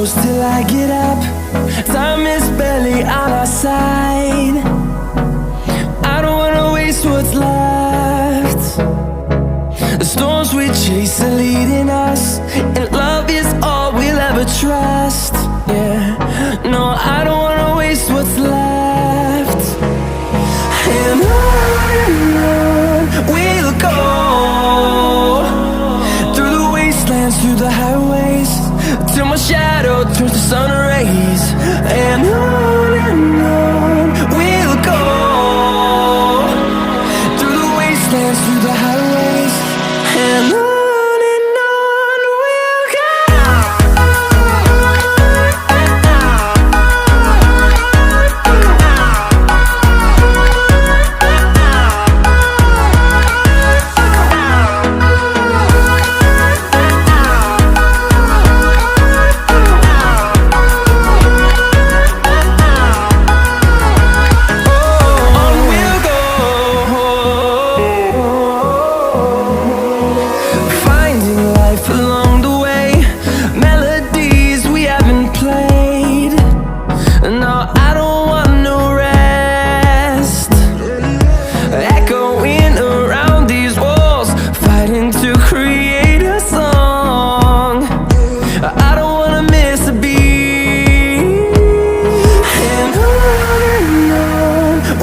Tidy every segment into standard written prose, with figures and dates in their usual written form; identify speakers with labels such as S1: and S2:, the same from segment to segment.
S1: close till I get up. Time is barely on our side. I don't wanna waste what's left. The storms we chase are leading us, and love is all we'll ever trust. Yeah, no, I don't wanna waste what's left. And on we'll go, through the wastelands, through the highways, till my shadow turns to sun rays. And on we'll go, through the wastelands, through the highways, and on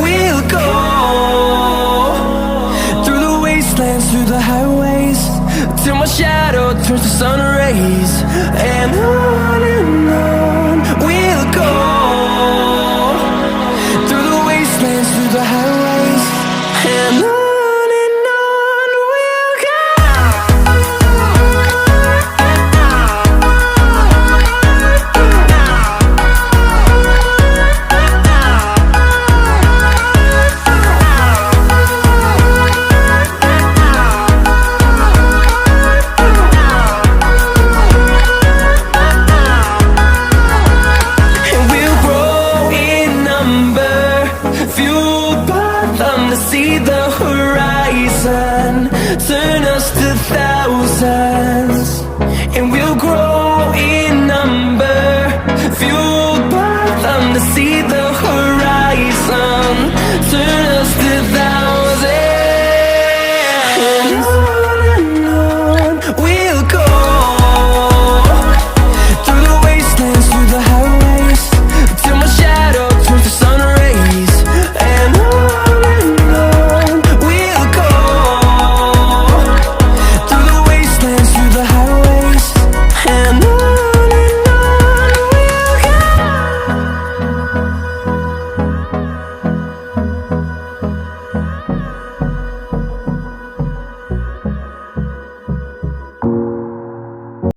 S1: we'll go. Through the highways, till my shadow turns to sun rays. And on we'll go, through the wastelands, through the highways, and on we'll go. See the horizon, turn us to thousands.